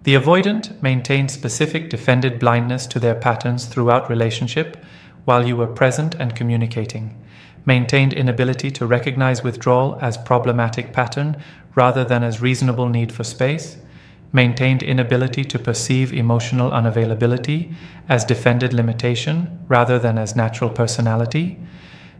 The avoidant maintained specific defended blindness to their patterns throughout relationship while you were present and communicating, maintained inability to recognize withdrawal as problematic pattern rather than as reasonable need for space, maintained inability to perceive emotional unavailability as defended limitation rather than as natural personality,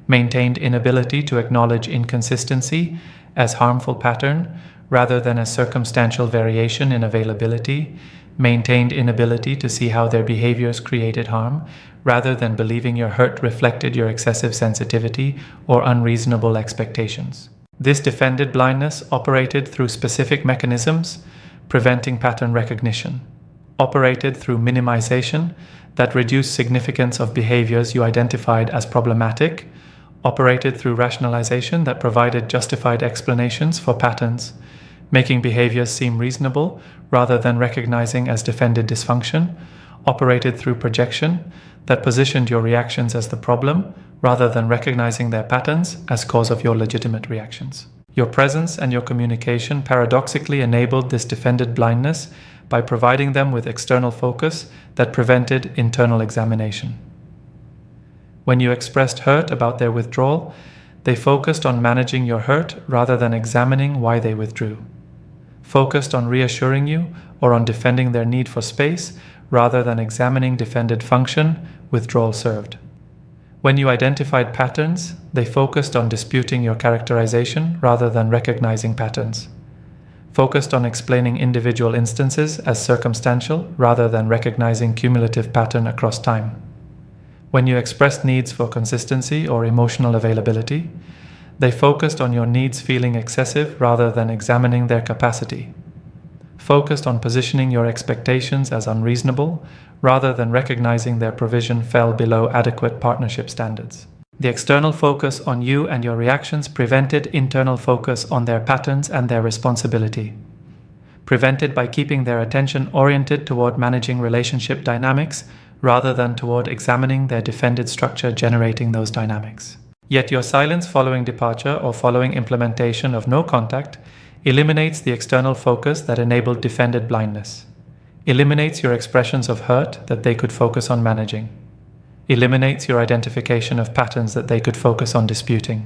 maintained inability to acknowledge inconsistency as harmful pattern rather than as circumstantial variation in availability, maintained inability to see how their behaviors created harm rather than believing your hurt reflected your excessive sensitivity or unreasonable expectations. This defended blindness operated through specific mechanisms, preventing pattern recognition, operated through minimization that reduced significance of behaviors you identified as problematic, operated through rationalization that provided justified explanations for patterns, making behaviors seem reasonable rather than recognizing as defended dysfunction, operated through projection that positioned your reactions as the problem rather than recognizing their patterns as cause of your legitimate reactions. Your presence and your communication paradoxically enabled this defended blindness by providing them with external focus that prevented internal examination. When you expressed hurt about their withdrawal, they focused on managing your hurt rather than examining why they withdrew, focused on reassuring you or on defending their need for space rather than examining defended function withdrawal served. When you identified patterns, they focused on disputing your characterization rather than recognizing patterns, focused on explaining individual instances as circumstantial rather than recognizing cumulative pattern across time. When you expressed needs for consistency or emotional availability, they focused on your needs feeling excessive rather than examining their capacity, focused on positioning your expectations as unreasonable rather than recognizing their provision fell below adequate partnership standards. The external focus on you and your reactions prevented internal focus on their patterns and their responsibility, prevented by keeping their attention oriented toward managing relationship dynamics rather than toward examining their defended structure generating those dynamics. Yet your silence following departure or following implementation of no contact eliminates the external focus that enabled defended blindness, eliminates your expressions of hurt that they could focus on managing, eliminates your identification of patterns that they could focus on disputing,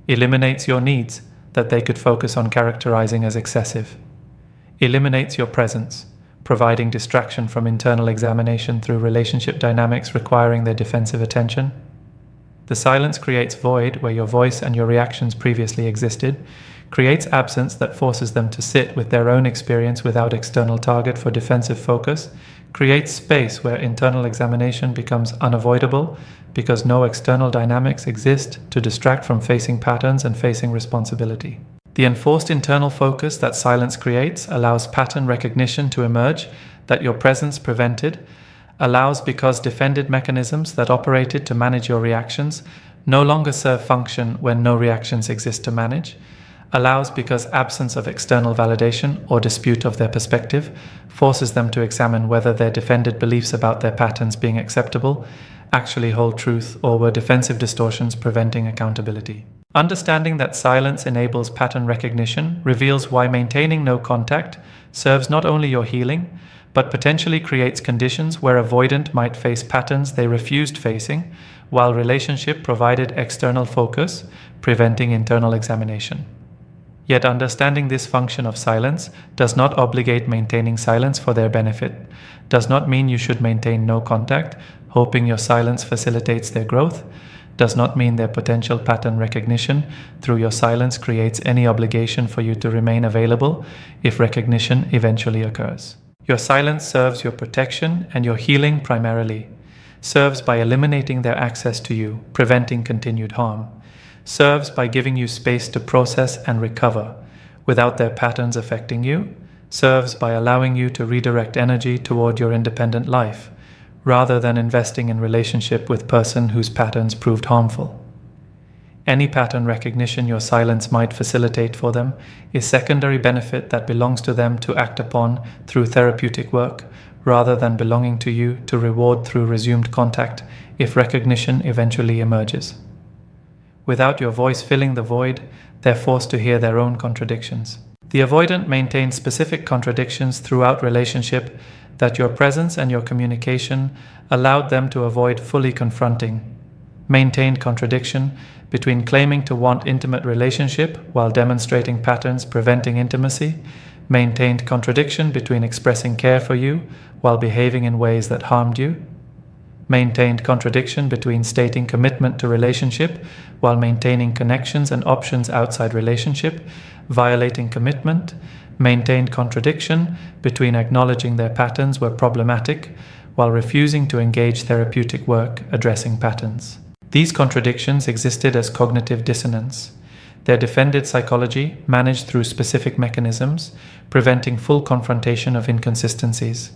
eliminates your needs that they could focus on characterizing as excessive, eliminates your presence, providing distraction from internal examination through relationship dynamics requiring their defensive attention. The silence creates void where your voice and your reactions previously existed, creates absence that forces them to sit with their own experience without external target for defensive focus, creates space where internal examination becomes unavoidable because no external dynamics exist to distract from facing patterns and facing responsibility. The enforced internal focus that silence creates allows pattern recognition to emerge that your presence prevented, allows because defended mechanisms that operated to manage your reactions no longer serve function when no reactions exist to manage, allows because absence of external validation or dispute of their perspective forces them to examine whether their defended beliefs about their patterns being acceptable actually hold truth or were defensive distortions preventing accountability. Understanding that silence enables pattern recognition reveals why maintaining no contact serves not only your healing, but potentially creates conditions where avoidant might face patterns they refused facing, while relationship provided external focus, preventing internal examination. Yet understanding this function of silence does not obligate maintaining silence for their benefit, does not mean you should maintain no contact, hoping your silence facilitates their growth, does not mean their potential pattern recognition through your silence creates any obligation for you to remain available if recognition eventually occurs. Your silence serves your protection and your healing primarily, serves by eliminating their access to you, preventing continued harm, serves by giving you space to process and recover without their patterns affecting you, serves by allowing you to redirect energy toward your independent life, rather than investing in relationship with person whose patterns proved harmful. Any pattern recognition your silence might facilitate for them is secondary benefit that belongs to them to act upon through therapeutic work, rather than belonging to you to reward through resumed contact if recognition eventually emerges. Without your voice filling the void, they're forced to hear their own contradictions. The avoidant maintained specific contradictions throughout relationship that your presence and your communication allowed them to avoid fully confronting. Maintained contradiction between claiming to want intimate relationship while demonstrating patterns preventing intimacy. Maintained contradiction between expressing care for you while behaving in ways that harmed you. Maintained contradiction between stating commitment to relationship while maintaining connections and options outside relationship, violating commitment. Maintained contradiction between acknowledging their patterns were problematic while refusing to engage therapeutic work addressing patterns. These contradictions existed as cognitive dissonance. Their defended psychology managed through specific mechanisms, preventing full confrontation of inconsistencies.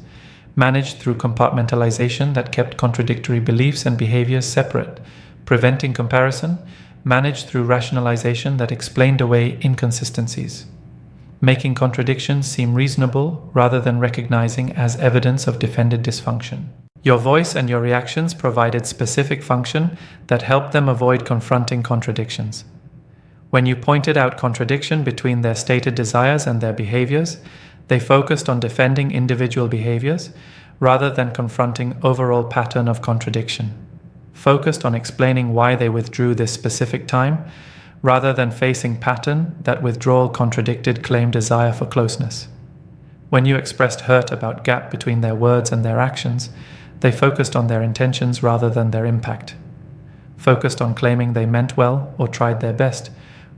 Managed through compartmentalization that kept contradictory beliefs and behaviors separate, preventing comparison. Managed through rationalization that explained away inconsistencies. Making contradictions seem reasonable rather than recognizing as evidence of defended dysfunction. Your voice and your reactions provided specific function that helped them avoid confronting contradictions. When you pointed out contradiction between their stated desires and their behaviors, they focused on defending individual behaviors rather than confronting overall pattern of contradiction. Focused on explaining why they withdrew this specific time rather than facing pattern that withdrawal contradicted claimed desire for closeness. When you expressed hurt about gap between their words and their actions, they focused on their intentions rather than their impact. Focused on claiming they meant well or tried their best,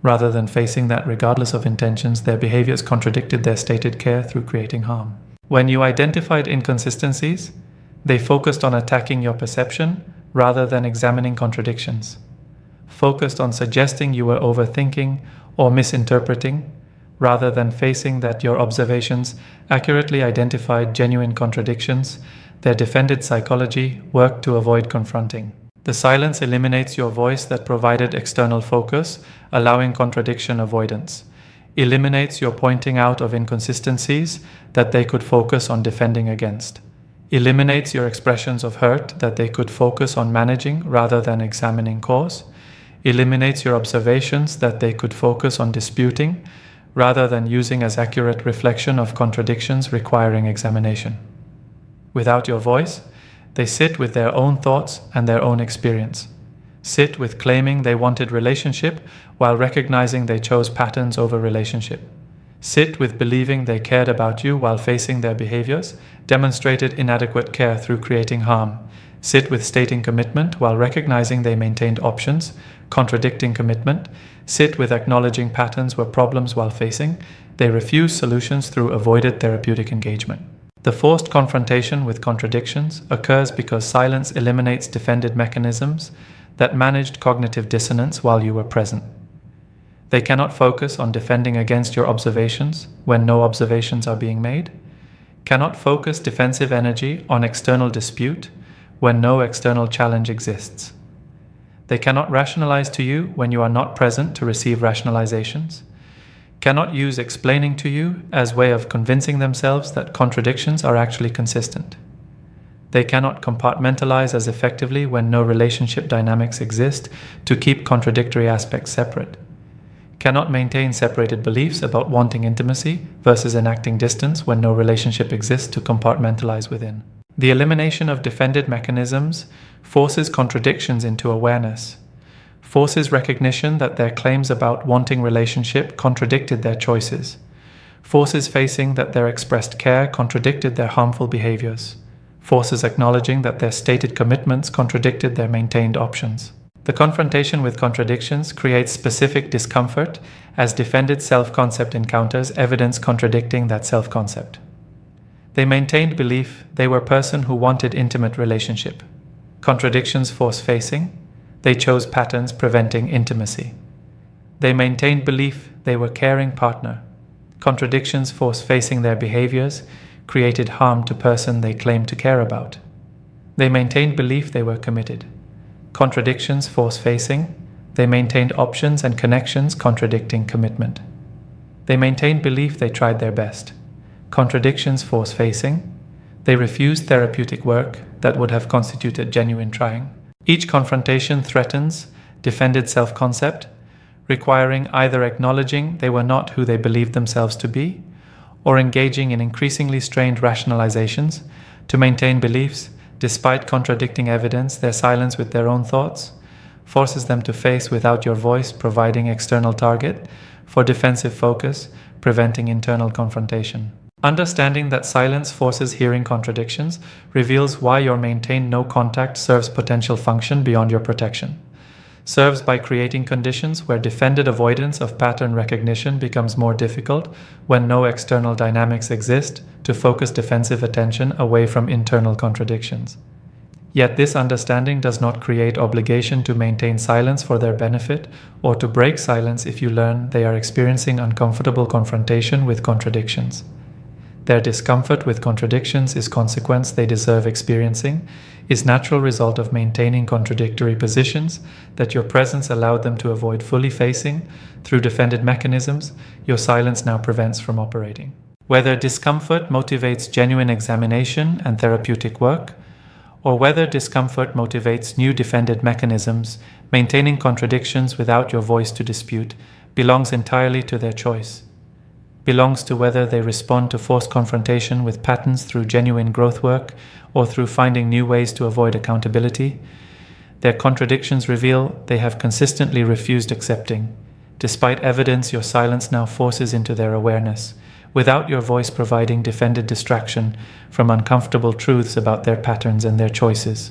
rather than facing that regardless of intentions, their behaviors contradicted their stated care through creating harm. When you identified inconsistencies, they focused on attacking your perception rather than examining contradictions. Focused on suggesting you were overthinking or misinterpreting, rather than facing that your observations accurately identified genuine contradictions. Their defended psychology worked to avoid confronting. The silence eliminates your voice that provided external focus, allowing contradiction avoidance. Eliminates your pointing out of inconsistencies that they could focus on defending against. Eliminates your expressions of hurt that they could focus on managing rather than examining cause. Eliminates your observations that they could focus on disputing rather than using as accurate reflection of contradictions requiring examination. Without your voice, they sit with their own thoughts and their own experience. Sit with claiming they wanted relationship while recognizing they chose patterns over relationship. Sit with believing they cared about you while facing their behaviors, demonstrated inadequate care through creating harm. Sit with stating commitment while recognizing they maintained options, contradicting commitment. Sit with acknowledging patterns were problems while facing. They refuse solutions through avoided therapeutic engagement. The forced confrontation with contradictions occurs because silence eliminates defended mechanisms that managed cognitive dissonance while you were present. They cannot focus on defending against your observations when no observations are being made, cannot focus defensive energy on external dispute when no external challenge exists. They cannot rationalize to you when you are not present to receive rationalizations, cannot use explaining to you as way of convincing themselves that contradictions are actually consistent. They cannot compartmentalize as effectively when no relationship dynamics exist to keep contradictory aspects separate. Cannot maintain separated beliefs about wanting intimacy versus enacting distance when no relationship exists to compartmentalize within. The elimination of defended mechanisms forces contradictions into awareness, forces recognition that their claims about wanting relationship contradicted their choices, forces facing that their expressed care contradicted their harmful behaviors, forces acknowledging that their stated commitments contradicted their maintained options. The confrontation with contradictions creates specific discomfort as defended self-concept encounters evidence contradicting that self-concept. They maintained belief they were a person who wanted intimate relationship. Contradictions force facing. They chose patterns preventing intimacy. They maintained belief they were caring partner. Contradictions force facing their behaviors created harm to person they claimed to care about. They maintained belief they were committed. Contradictions force facing. They maintained options and connections contradicting commitment. They maintained belief they tried their best. Contradictions force facing. They refused therapeutic work that would have constituted genuine trying. Each confrontation threatens defended self-concept, requiring either acknowledging they were not who they believed themselves to be, or engaging in increasingly strained rationalizations to maintain beliefs despite contradicting evidence. Their silence with their own thoughts forces them to face without your voice providing external target for defensive focus, preventing internal confrontation. Understanding that silence forces hearing contradictions reveals why your maintained no contact serves potential function beyond your protection. Serves by creating conditions where defended avoidance of pattern recognition becomes more difficult when no external dynamics exist to focus defensive attention away from internal contradictions. Yet this understanding does not create obligation to maintain silence for their benefit or to break silence if you learn they are experiencing uncomfortable confrontation with contradictions. Their discomfort with contradictions is consequence they deserve experiencing, is natural result of maintaining contradictory positions that your presence allowed them to avoid fully facing through defended mechanisms your silence now prevents from operating. Whether discomfort motivates genuine examination and therapeutic work, or whether discomfort motivates new defended mechanisms, maintaining contradictions without your voice to dispute belongs entirely to their choice. Belongs to whether they respond to forced confrontation with patterns through genuine growth work or through finding new ways to avoid accountability. Their contradictions reveal they have consistently refused accepting, despite evidence your silence now forces into their awareness, without your voice providing defended distraction from uncomfortable truths about their patterns and their choices.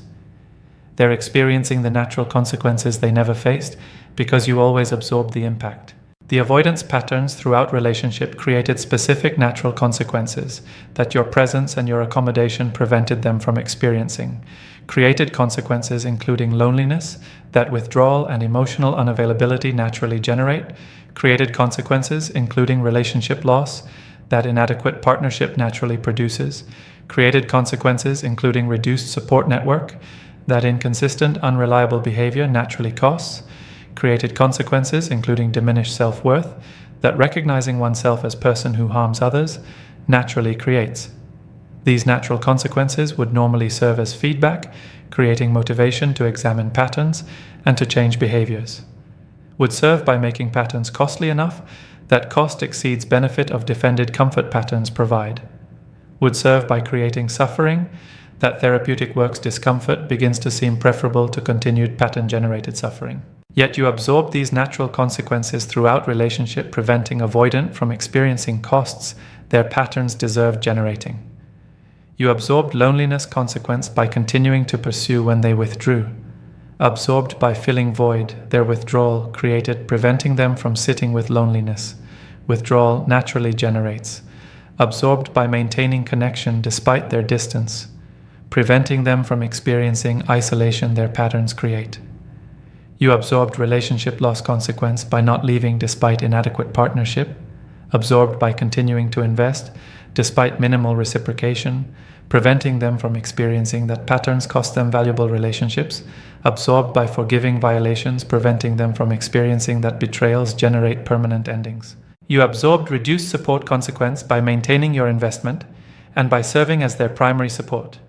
They're experiencing the natural consequences they never faced because you always absorbed the impact. The avoidance patterns throughout relationship created specific natural consequences that your presence and your accommodation prevented them from experiencing. Created consequences including loneliness that withdrawal and emotional unavailability naturally generate. Created consequences including relationship loss that inadequate partnership naturally produces. Created consequences including reduced support network that inconsistent, unreliable behavior naturally costs. Created consequences including diminished self-worth that recognizing oneself as person who harms others naturally creates. These natural consequences would normally serve as feedback, creating motivation to examine patterns and to change behaviors. Would serve by making patterns costly enough that cost exceeds benefit of defended comfort patterns provide. Would serve by creating suffering that therapeutic work's discomfort begins to seem preferable to continued pattern-generated suffering. Yet you absorb these natural consequences throughout relationship, preventing avoidant from experiencing costs their patterns deserve generating. You absorbed loneliness consequence by continuing to pursue when they withdrew. Absorbed by filling void, their withdrawal created, preventing them from sitting with loneliness. Withdrawal naturally generates. Absorbed by maintaining connection despite their distance, preventing them from experiencing isolation their patterns create. You absorbed relationship loss consequence by not leaving despite inadequate partnership, absorbed by continuing to invest despite minimal reciprocation, preventing them from experiencing that patterns cost them valuable relationships, absorbed by forgiving violations, preventing them from experiencing that betrayals generate permanent endings. You absorbed reduced support consequence by maintaining your investment and by serving as their primary support.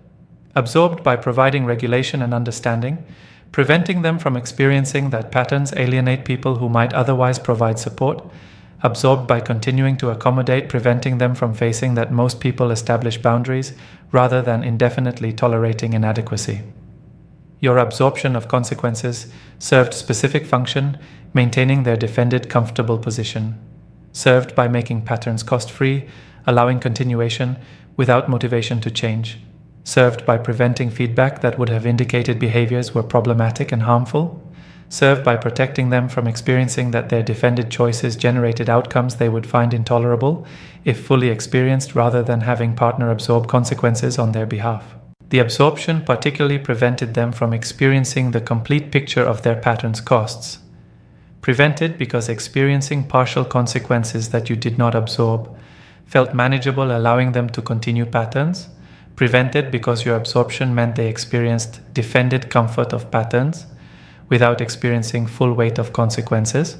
Absorbed by providing regulation and understanding, preventing them from experiencing that patterns alienate people who might otherwise provide support. Absorbed by continuing to accommodate, preventing them from facing that most people establish boundaries rather than indefinitely tolerating inadequacy. Your absorption of consequences served specific function, maintaining their defended comfortable position. Served by making patterns cost-free, allowing continuation without motivation to change. Served by preventing feedback that would have indicated behaviors were problematic and harmful. Served by protecting them from experiencing that their defended choices generated outcomes they would find intolerable if fully experienced rather than having partner absorb consequences on their behalf. The absorption particularly prevented them from experiencing the complete picture of their pattern's costs. Prevented because experiencing partial consequences that you did not absorb felt manageable, allowing them to continue patterns. Prevented because your absorption meant they experienced defended comfort of patterns without experiencing full weight of consequences,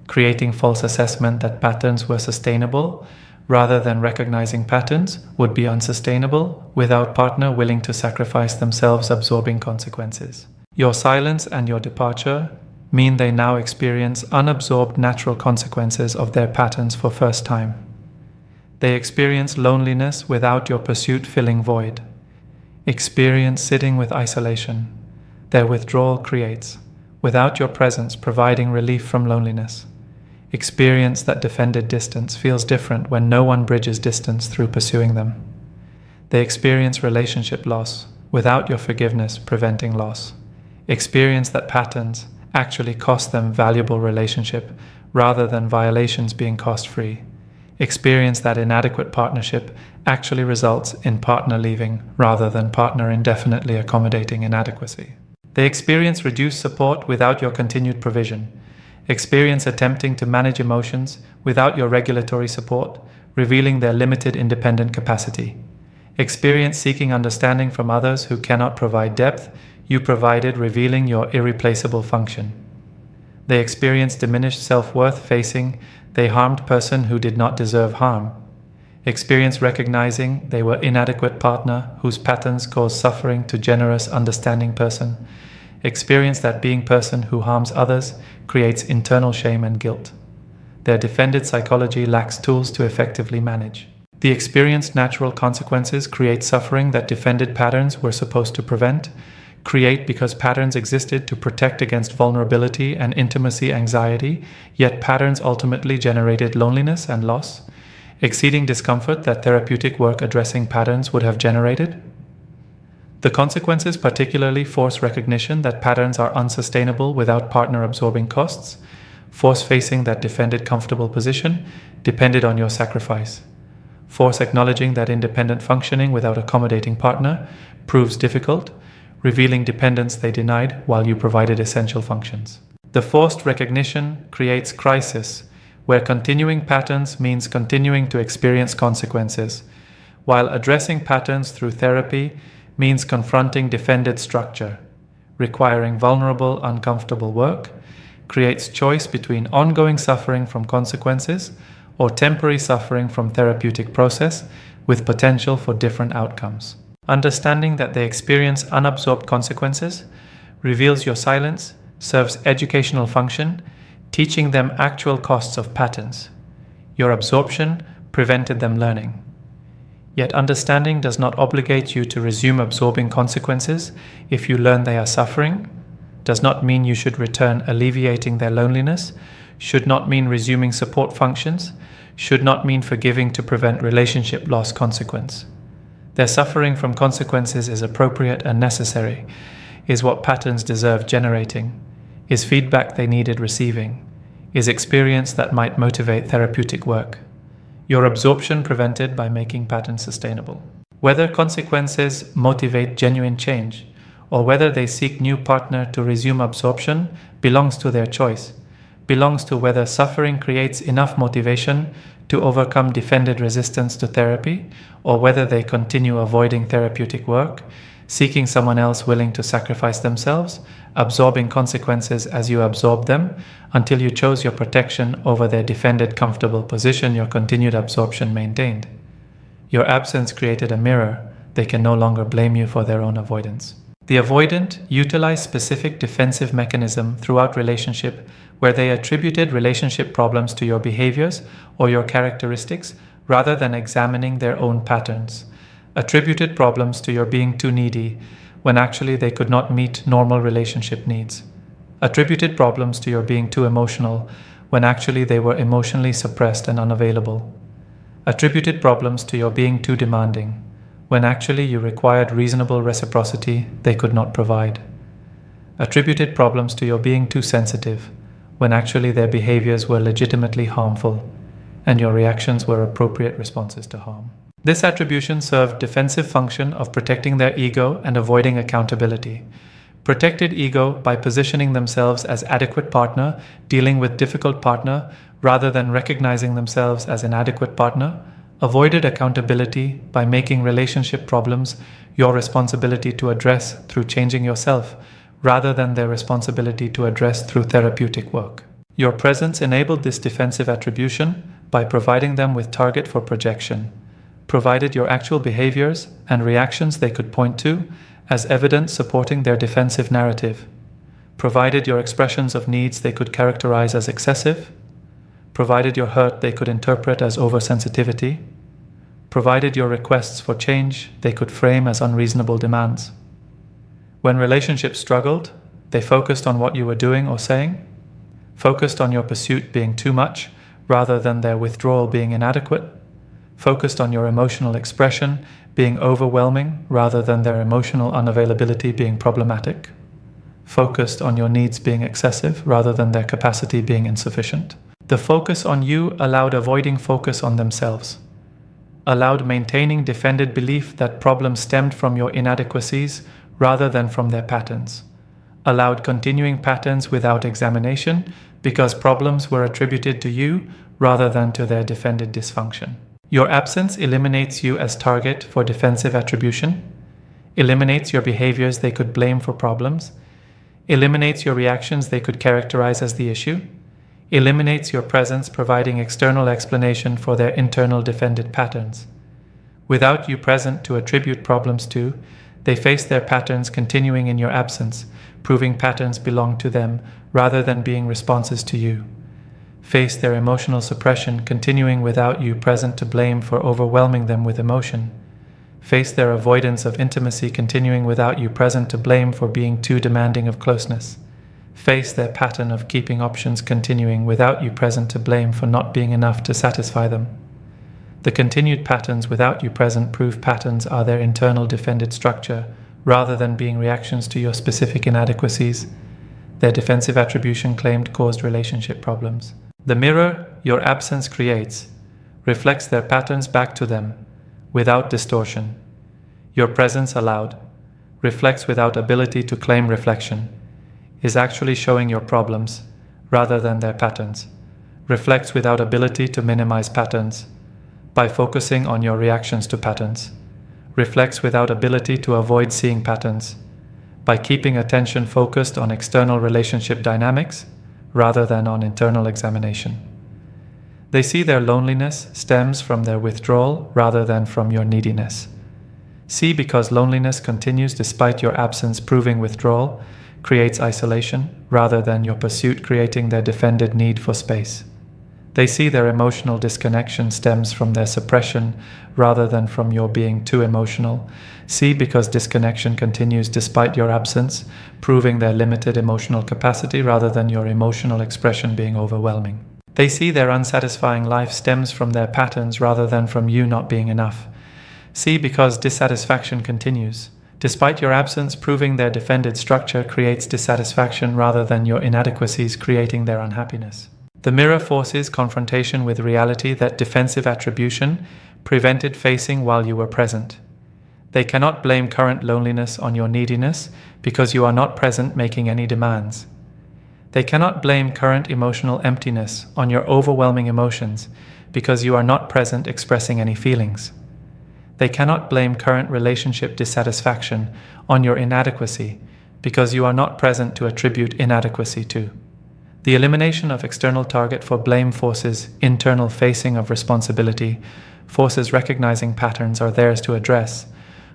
creating false assessment that patterns were sustainable rather than recognizing patterns would be unsustainable without partner willing to sacrifice themselves absorbing consequences. Your silence and your departure mean they now experience unabsorbed natural consequences of their patterns for first time. They experience loneliness without your pursuit filling void. Experience sitting with isolation. Their withdrawal creates, without your presence providing relief from loneliness. Experience that defended distance feels different when no one bridges distance through pursuing them. They experience relationship loss, without your forgiveness preventing loss. Experience that patterns actually cost them valuable relationship rather than violations being cost-free. Experience that inadequate partnership actually results in partner leaving rather than partner indefinitely accommodating inadequacy. They experience reduced support without your continued provision. Experience attempting to manage emotions without your regulatory support, revealing their limited independent capacity. Experience seeking understanding from others who cannot provide depth you provided, revealing your irreplaceable function. They experience diminished self-worth facing the harmed person who did not deserve harm. Experience recognizing they were inadequate partner whose patterns cause suffering to generous, understanding person. Experience that being person who harms others creates internal shame and guilt. Their defended psychology lacks tools to effectively manage. The experienced natural consequences create suffering that defended patterns were supposed to prevent, create because patterns existed to protect against vulnerability and intimacy anxiety, yet patterns ultimately generated loneliness and loss, exceeding discomfort that therapeutic work addressing patterns would have generated. The consequences particularly force recognition that patterns are unsustainable without partner absorbing costs, force facing that defended comfortable position depended on your sacrifice, force acknowledging that independent functioning without accommodating partner proves difficult, revealing dependence they denied while you provided essential functions. The forced recognition creates crisis, where continuing patterns means continuing to experience consequences, while addressing patterns through therapy means confronting defended structure, requiring vulnerable, uncomfortable work, creates choice between ongoing suffering from consequences or temporary suffering from therapeutic process with potential for different outcomes. Understanding that they experience unabsorbed consequences reveals your silence, serves educational function, teaching them actual costs of patterns. Your absorption prevented them learning. Yet understanding does not obligate you to resume absorbing consequences if you learn they are suffering, does not mean you should return alleviating their loneliness, should not mean resuming support functions, should not mean forgiving to prevent relationship loss consequence. Their suffering from consequences is appropriate and necessary, is what patterns deserve generating, is feedback they needed receiving, is experience that might motivate therapeutic work. Your absorption prevented by making patterns sustainable. Whether consequences motivate genuine change, or whether they seek new partner to resume absorption belongs to their choice, belongs to whether suffering creates enough motivation to overcome defended resistance to therapy, or whether they continue avoiding therapeutic work, seeking someone else willing to sacrifice themselves, absorbing consequences as you absorb them, until you chose your protection over their defended comfortable position your continued absorption maintained. Your absence created a mirror. They can no longer blame you for their own avoidance. The avoidant utilized specific defensive mechanism throughout relationship where they attributed relationship problems to your behaviors or your characteristics rather than examining their own patterns. Attributed problems to your being too needy when actually they could not meet normal relationship needs. Attributed problems to your being too emotional when actually they were emotionally suppressed and unavailable. Attributed problems to your being too demanding when actually you required reasonable reciprocity they could not provide. Attributed problems to your being too sensitive when actually their behaviors were legitimately harmful and your reactions were appropriate responses to harm. This attribution served defensive function of protecting their ego and avoiding accountability. Protected ego by positioning themselves as adequate partner, dealing with difficult partner, rather than recognizing themselves as inadequate partner. Avoided accountability by making relationship problems your responsibility to address through changing yourself, rather than their responsibility to address through therapeutic work. Your presence enabled this defensive attribution by providing them with target for projection, provided your actual behaviors and reactions they could point to as evidence supporting their defensive narrative, provided your expressions of needs they could characterize as excessive, provided your hurt they could interpret as oversensitivity, provided your requests for change they could frame as unreasonable demands. When relationships struggled, they focused on what you were doing or saying, focused on your pursuit being too much rather than their withdrawal being inadequate, focused on your emotional expression being overwhelming rather than their emotional unavailability being problematic, focused on your needs being excessive rather than their capacity being insufficient. The focus on you allowed avoiding focus on themselves, allowed maintaining defended belief that problems stemmed from your inadequacies rather than from their patterns, allowed continuing patterns without examination because problems were attributed to you rather than to their defended dysfunction. Your absence eliminates you as target for defensive attribution, eliminates your behaviors they could blame for problems, eliminates your reactions they could characterize as the issue, eliminates your presence providing external explanation for their internal defended patterns. Without you present to attribute problems to, they face their patterns continuing in your absence, proving patterns belong to them rather than being responses to you. Face their emotional suppression continuing without you present to blame for overwhelming them with emotion. Face their avoidance of intimacy continuing without you present to blame for being too demanding of closeness. Face their pattern of keeping options continuing without you present to blame for not being enough to satisfy them. The continued patterns without you present prove patterns are their internal defended structure rather than being reactions to your specific inadequacies. Their defensive attribution claimed caused relationship problems. The mirror your absence creates reflects their patterns back to them without distortion. Your presence allowed reflects without ability to claim reflection, is actually showing your problems rather than their patterns, reflects without ability to minimize patterns by focusing on your reactions to patterns, reflects without ability to avoid seeing patterns by keeping attention focused on external relationship dynamics rather than on internal examination. They see their loneliness stems from their withdrawal rather than from your neediness. See because loneliness continues despite your absence proving withdrawal creates isolation rather than your pursuit creating their defended need for space. They see their emotional disconnection stems from their suppression rather than from your being too emotional. See because disconnection continues despite your absence, proving their limited emotional capacity rather than your emotional expression being overwhelming. They see their unsatisfying life stems from their patterns rather than from you not being enough. See because dissatisfaction continues, despite your absence, proving their defended structure creates dissatisfaction rather than your inadequacies creating their unhappiness. The mirror forces confrontation with reality that defensive attribution prevented facing while you were present. They cannot blame current loneliness on your neediness because you are not present making any demands. They cannot blame current emotional emptiness on your overwhelming emotions because you are not present expressing any feelings. They cannot blame current relationship dissatisfaction on your inadequacy because you are not present to attribute inadequacy to. The elimination of external target for blame forces internal facing of responsibility, forces recognizing patterns are theirs to address,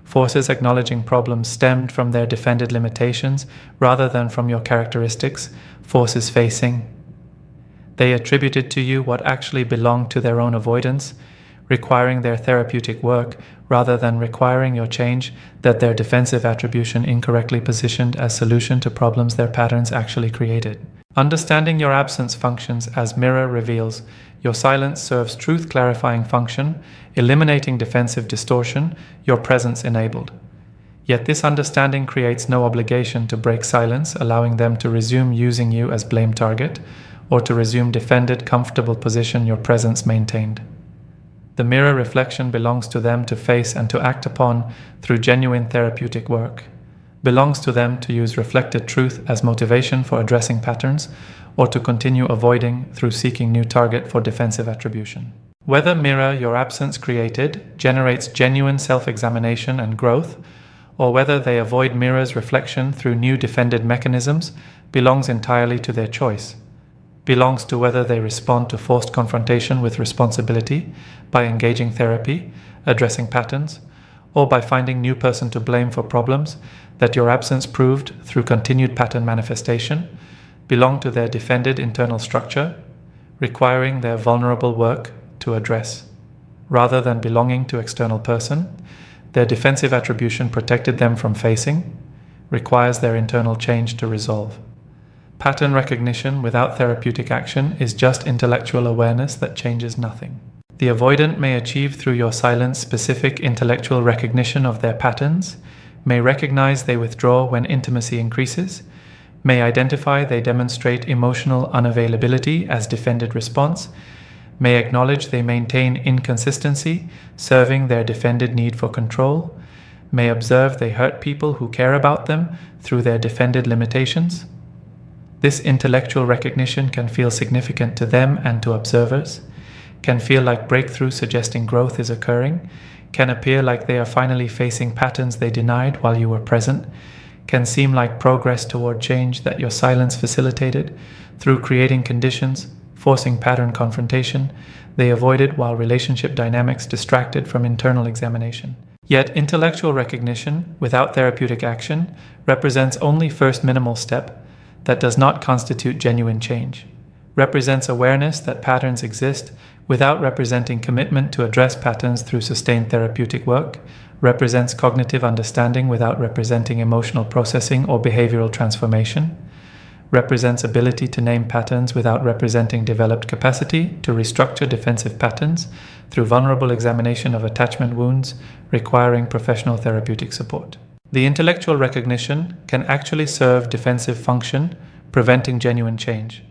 forces acknowledging problems stemmed from their defended limitations rather than from your characteristics, forces facing. They attributed to you what actually belonged to their own avoidance, requiring their therapeutic work rather than requiring your change that their defensive attribution incorrectly positioned as solution to problems their patterns actually created. Understanding your absence functions as mirror reveals your silence serves truth-clarifying function, eliminating defensive distortion, your presence enabled. Yet this understanding creates no obligation to break silence, allowing them to resume using you as blame target, or to resume defended, comfortable position your presence maintained. The mirror reflection belongs to them to face and to act upon through genuine therapeutic work. Belongs to them to use reflected truth as motivation for addressing patterns, or to continue avoiding through seeking new target for defensive attribution. Whether mirror your absence created generates genuine self-examination and growth, or whether they avoid mirrors reflection through new defended mechanisms belongs entirely to their choice. Belongs to whether they respond to forced confrontation with responsibility by engaging therapy, addressing patterns, or by finding new person to blame for problems that your absence proved through continued pattern manifestation, belong to their defended internal structure, requiring their vulnerable work to address. Rather than belonging to external person, their defensive attribution protected them from facing, requires their internal change to resolve. Pattern recognition without therapeutic action is just intellectual awareness that changes nothing. The avoidant may achieve through your silence specific intellectual recognition of their patterns, may recognize they withdraw when intimacy increases, may identify they demonstrate emotional unavailability as defended response, may acknowledge they maintain inconsistency, serving their defended need for control, may observe they hurt people who care about them through their defended limitations. This intellectual recognition can feel significant to them and to observers, can feel like breakthrough suggesting growth is occurring, can appear like they are finally facing patterns they denied while you were present, can seem like progress toward change that your silence facilitated through creating conditions, forcing pattern confrontation, they avoided while relationship dynamics distracted from internal examination. Yet intellectual recognition without therapeutic action represents only first minimal step that does not constitute genuine change, represents awareness that patterns exist without representing commitment to address patterns through sustained therapeutic work, represents cognitive understanding without representing emotional processing or behavioral transformation, represents ability to name patterns without representing developed capacity to restructure defensive patterns through vulnerable examination of attachment wounds requiring professional therapeutic support. The intellectual recognition can actually serve defensive function, preventing genuine change.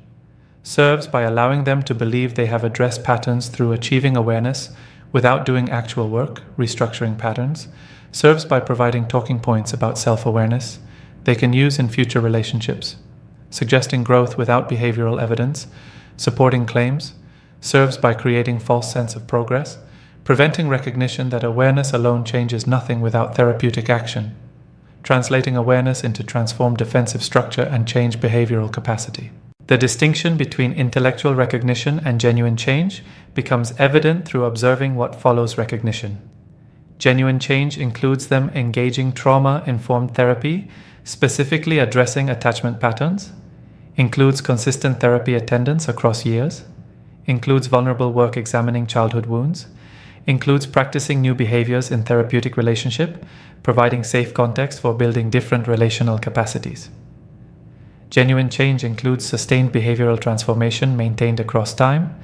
Serves by allowing them to believe they have addressed patterns through achieving awareness without doing actual work, restructuring patterns. Serves by providing talking points about self-awareness they can use in future relationships. Suggesting growth without behavioral evidence, supporting claims. Serves by creating false sense of progress, preventing recognition that awareness alone changes nothing without therapeutic action. Translating awareness into transformed defensive structure and change behavioral capacity. The distinction between intellectual recognition and genuine change becomes evident through observing what follows recognition. Genuine change includes them engaging trauma-informed therapy, specifically addressing attachment patterns, includes consistent therapy attendance across years, includes vulnerable work examining childhood wounds, includes practicing new behaviors in therapeutic relationship, providing safe context for building different relational capacities. Genuine change includes sustained behavioral transformation maintained across time,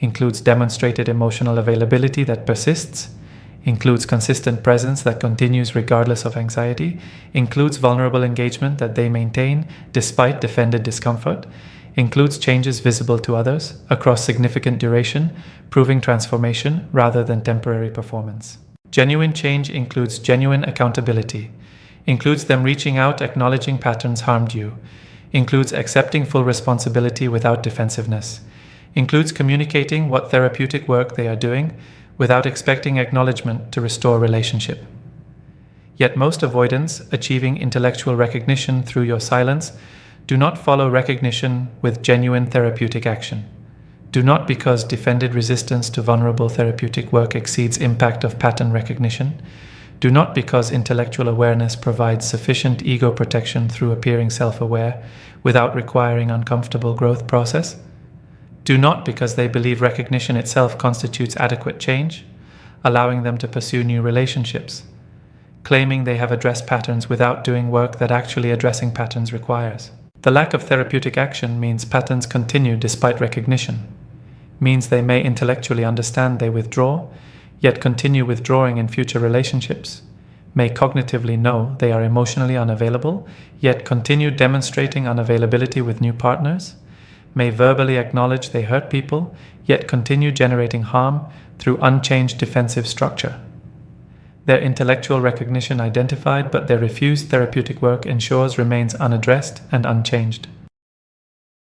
includes demonstrated emotional availability that persists, includes consistent presence that continues regardless of anxiety, includes vulnerable engagement that they maintain despite defended discomfort, includes changes visible to others across significant duration, proving transformation rather than temporary performance. Genuine change includes genuine accountability, includes them reaching out, acknowledging patterns harmed you, includes accepting full responsibility without defensiveness, includes communicating what therapeutic work they are doing without expecting acknowledgement to restore relationship. Yet most avoidants achieving intellectual recognition through your silence do not follow recognition with genuine therapeutic action. Do not because defended resistance to vulnerable therapeutic work exceeds impact of pattern recognition. Do not because intellectual awareness provides sufficient ego protection through appearing self-aware without requiring uncomfortable growth process. Do not because they believe recognition itself constitutes adequate change, allowing them to pursue new relationships, claiming they have addressed patterns without doing work that actually addressing patterns requires. The lack of therapeutic action means patterns continue despite recognition, means they may intellectually understand they withdraw, yet continue withdrawing in future relationships, may cognitively know they are emotionally unavailable, yet continue demonstrating unavailability with new partners, may verbally acknowledge they hurt people, yet continue generating harm through unchanged defensive structure. Their intellectual recognition identified, but their refused therapeutic work ensures remains unaddressed and unchanged.